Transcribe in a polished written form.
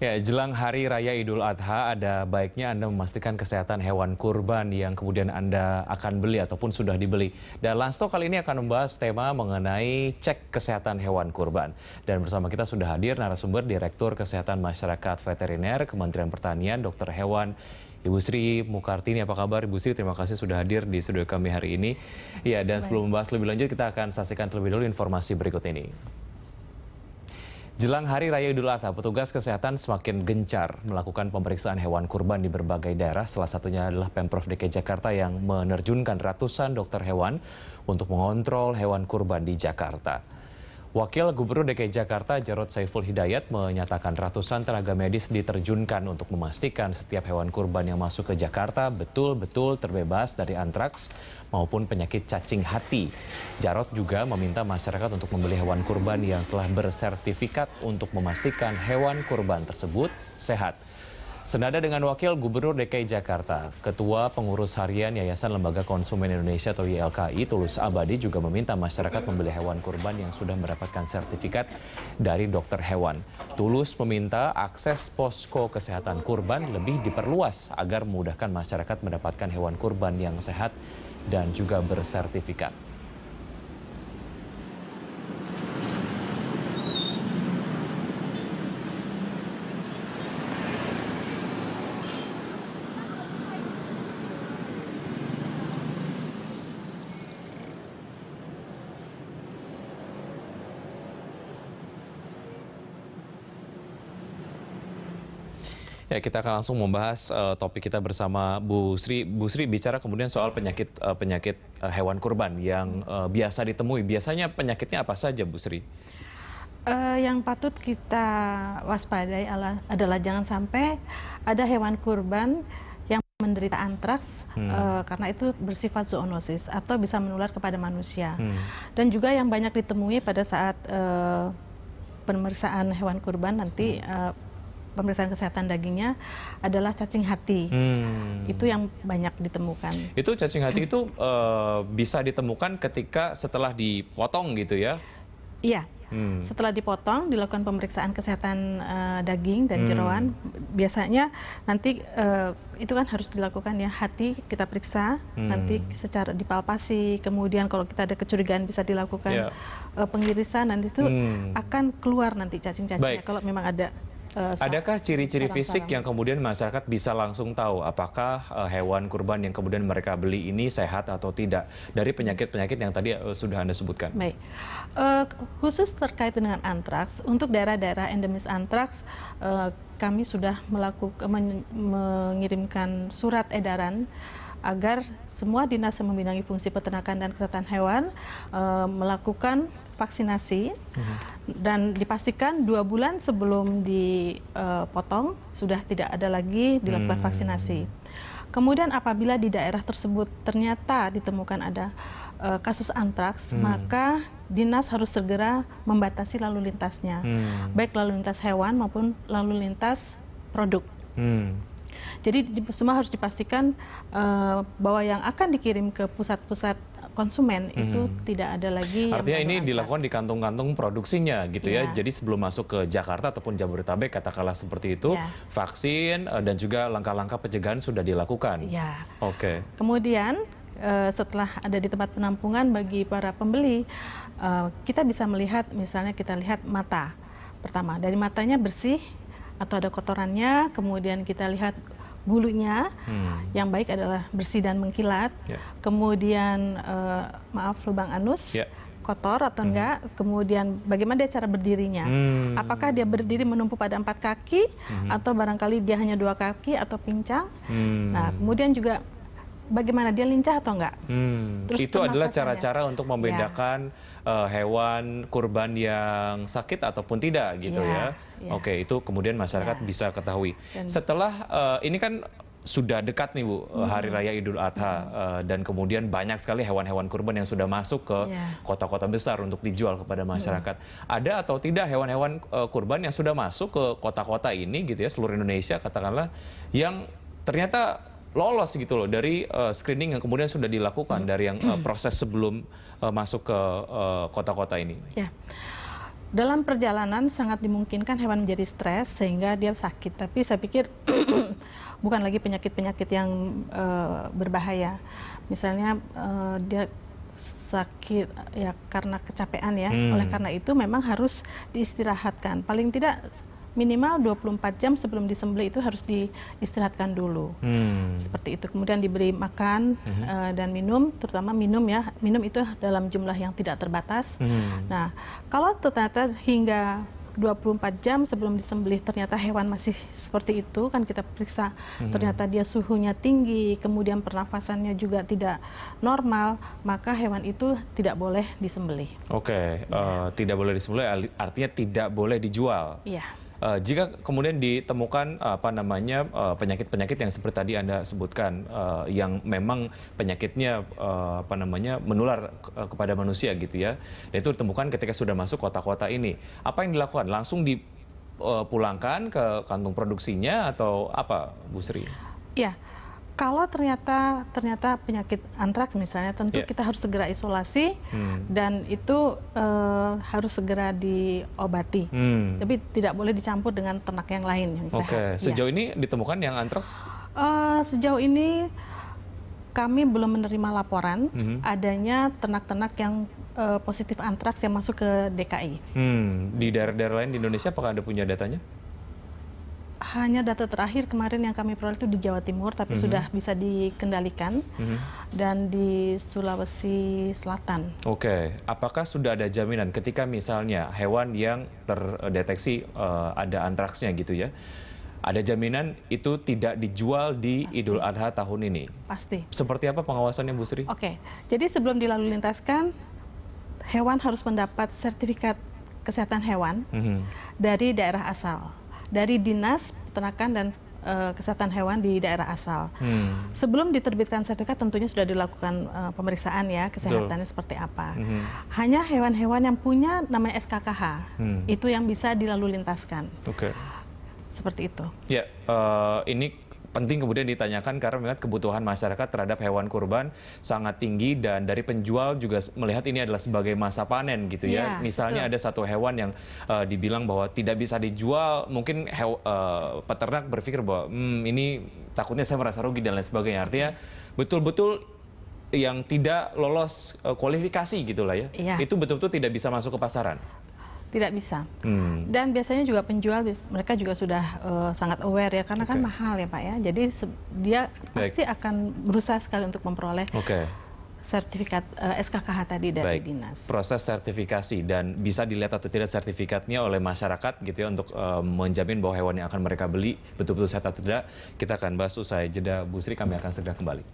Ya, jelang Hari Raya Idul Adha, ada baiknya Anda memastikan kesehatan hewan kurban yang kemudian Anda akan beli ataupun sudah dibeli. Dan Lansto kali ini akan membahas tema mengenai cek kesehatan hewan kurban. Dan bersama kita sudah hadir narasumber Direktur Kesehatan Masyarakat Veteriner Kementerian Pertanian, Dr. Hewan, Ibu Sri Mukartini. Apa kabar Ibu Sri? Terima kasih sudah hadir di studio kami hari ini. Ya, dan sebelum membahas lebih lanjut, kita akan saksikan terlebih dahulu informasi berikut ini. Jelang Hari Raya Idul Adha, petugas kesehatan semakin gencar melakukan pemeriksaan hewan kurban di berbagai daerah. Salah satunya adalah Pemprov DKI Jakarta yang menerjunkan ratusan dokter hewan untuk mengontrol hewan kurban di Jakarta. Wakil Gubernur DKI Jakarta Jarod Saiful Hidayat menyatakan ratusan tenaga medis diterjunkan untuk memastikan setiap hewan kurban yang masuk ke Jakarta betul-betul terbebas dari antraks maupun penyakit cacing hati. Jarod juga meminta masyarakat untuk membeli hewan kurban yang telah bersertifikat untuk memastikan hewan kurban tersebut sehat. Senada dengan Wakil Gubernur DKI Jakarta, Ketua Pengurus Harian Yayasan Lembaga Konsumen Indonesia atau YLKI, Tulus Abadi juga meminta masyarakat membeli hewan kurban yang sudah mendapatkan sertifikat dari dokter hewan. Tulus meminta akses posko kesehatan kurban lebih diperluas agar memudahkan masyarakat mendapatkan hewan kurban yang sehat dan juga bersertifikat. Ya, kita akan langsung membahas topik kita bersama Bu Sri. Bu Sri bicara kemudian soal penyakit hewan kurban yang biasa ditemui. Biasanya penyakitnya apa saja, Bu Sri? Yang patut kita waspadai adalah jangan sampai ada hewan kurban yang menderita antraks karena itu bersifat zoonosis atau bisa menular kepada manusia. Dan juga yang banyak ditemui pada saat pemeriksaan hewan kurban nanti pemeriksaan kesehatan dagingnya adalah cacing hati. Itu yang banyak ditemukan. Itu cacing hati itu bisa ditemukan ketika setelah dipotong gitu ya? Iya. Setelah dipotong, dilakukan pemeriksaan kesehatan daging dan jeroan. Biasanya nanti itu kan harus dilakukan ya, hati kita periksa, nanti secara dipalpasi, kemudian kalau kita ada kecurigaan bisa dilakukan pengirisan, nanti itu akan keluar nanti cacing-cacingnya kalau memang ada. Adakah ciri-ciri fisik yang kemudian masyarakat bisa langsung tahu apakah hewan kurban yang kemudian mereka beli ini sehat atau tidak dari penyakit-penyakit yang tadi sudah Anda sebutkan? Baik, khusus terkait dengan antraks, untuk daerah-daerah endemis antraks, kami sudah mengirimkan surat edaran agar semua dinas yang membidangi fungsi peternakan dan kesehatan hewan melakukan vaksinasi dan dipastikan 2 bulan sebelum dipotong sudah tidak ada lagi dilakukan vaksinasi. Kemudian apabila di daerah tersebut ternyata ditemukan ada kasus antraks, maka dinas harus segera membatasi lalu lintasnya, baik lalu lintas hewan maupun lalu lintas produk. Jadi semua harus dipastikan bahwa yang akan dikirim ke pusat-pusat konsumen itu tidak ada lagi. Artinya ini dilakukan di kantung-kantung produksinya gitu ya. Jadi sebelum masuk ke Jakarta ataupun Jabodetabek katakanlah seperti itu, vaksin dan juga langkah-langkah pencegahan sudah dilakukan. Oke. Kemudian setelah ada di tempat penampungan bagi para pembeli, kita bisa melihat, misalnya kita lihat mata. Pertama, dari matanya bersih atau ada kotorannya, kemudian kita lihat bulunya, yang baik adalah bersih dan mengkilat, kemudian maaf lubang anus, kotor atau enggak, kemudian bagaimana dia cara berdirinya, apakah dia berdiri menumpu pada 4 kaki, atau barangkali dia hanya 2 kaki atau pincang, nah kemudian juga bagaimana dia lincah atau enggak. Terus itu adalah cara-cara untuk membedakan hewan kurban yang sakit ataupun tidak gitu ya. Oke, itu kemudian masyarakat bisa ketahui. Setelah ini kan sudah dekat nih Bu, Hari Raya Idul Adha, dan kemudian banyak sekali hewan-hewan kurban yang sudah masuk ke kota-kota besar untuk dijual kepada masyarakat. Ada atau tidak hewan-hewan kurban yang sudah masuk ke kota-kota ini gitu ya, seluruh Indonesia katakanlah, yang ternyata lolos gitu loh dari screening yang kemudian sudah dilakukan dari yang proses sebelum masuk ke kota-kota ini? dalam perjalanan sangat dimungkinkan hewan menjadi stres sehingga dia sakit. Tapi saya pikir bukan lagi penyakit-penyakit yang berbahaya. Misalnya dia sakit ya karena kecapean ya. Oleh karena itu memang harus diistirahatkan. Paling tidak minimal 24 jam sebelum disembelih itu harus diistirahatkan dulu. Seperti itu. Kemudian diberi makan dan minum, terutama minum ya. Minum itu dalam jumlah yang tidak terbatas. Nah, kalau ternyata hingga 24 jam sebelum disembelih ternyata hewan masih seperti itu, kan kita periksa ternyata dia suhunya tinggi, kemudian pernafasannya juga tidak normal, maka hewan itu tidak boleh disembelih. Oke, tidak boleh disembelih artinya tidak boleh dijual. Iya. Jika kemudian ditemukan penyakit-penyakit yang seperti tadi Anda sebutkan, yang memang penyakitnya menular kepada manusia gitu ya, dan itu ditemukan ketika sudah masuk kota-kota ini, apa yang dilakukan? Langsung dipulangkan ke kantung produksinya atau apa, Bu Sri? Iya. Kalau ternyata penyakit antraks misalnya, tentu kita harus segera isolasi dan itu harus segera diobati. Tapi tidak boleh dicampur dengan ternak yang lain yang sehat. Oke, sejauh ini ditemukan yang antraks? Sejauh ini kami belum menerima laporan adanya ternak-ternak yang positif antraks yang masuk ke DKI. Di daerah-daerah lain di Indonesia apakah Anda punya datanya? Hanya data terakhir kemarin yang kami peroleh itu di Jawa Timur, tapi sudah bisa dikendalikan, dan di Sulawesi Selatan. Oke, apakah sudah ada jaminan ketika misalnya hewan yang terdeteksi ada antraksnya gitu ya, ada jaminan itu tidak dijual di Idul Adha tahun ini? Pasti. Seperti apa pengawasannya, Bu Sri? Oke, jadi sebelum dilalu lintaskan, hewan harus mendapat sertifikat kesehatan hewan dari daerah asal, dari Dinas Peternakan dan Kesehatan Hewan di daerah asal. Sebelum diterbitkan sertifikat tentunya sudah dilakukan pemeriksaan ya, kesehatannya seperti apa. Hanya hewan-hewan yang punya namanya SKKH, itu yang bisa dilalu lintaskan. Oke. Seperti itu. Ya, ini penting kemudian ditanyakan karena mengingat kebutuhan masyarakat terhadap hewan kurban sangat tinggi dan dari penjual juga melihat ini adalah sebagai masa panen gitu ya. Misalnya ada satu hewan yang dibilang bahwa tidak bisa dijual, mungkin peternak berpikir bahwa ini takutnya saya merasa rugi dan lain sebagainya. Artinya betul-betul yang tidak lolos kualifikasi gitulah ya. Itu betul-betul tidak bisa masuk ke pasaran. Tidak bisa. Dan biasanya juga penjual mereka juga sudah sangat aware ya, karena kan mahal ya Pak ya. Jadi dia pasti akan berusaha sekali untuk memperoleh sertifikat SKKH tadi dari dinas. Proses sertifikasi dan bisa dilihat atau tidak sertifikatnya oleh masyarakat gitu ya untuk menjamin bahwa hewan yang akan mereka beli betul-betul sehat atau tidak. Kita akan bahas usai jeda, Bu Sri, kami akan segera kembali.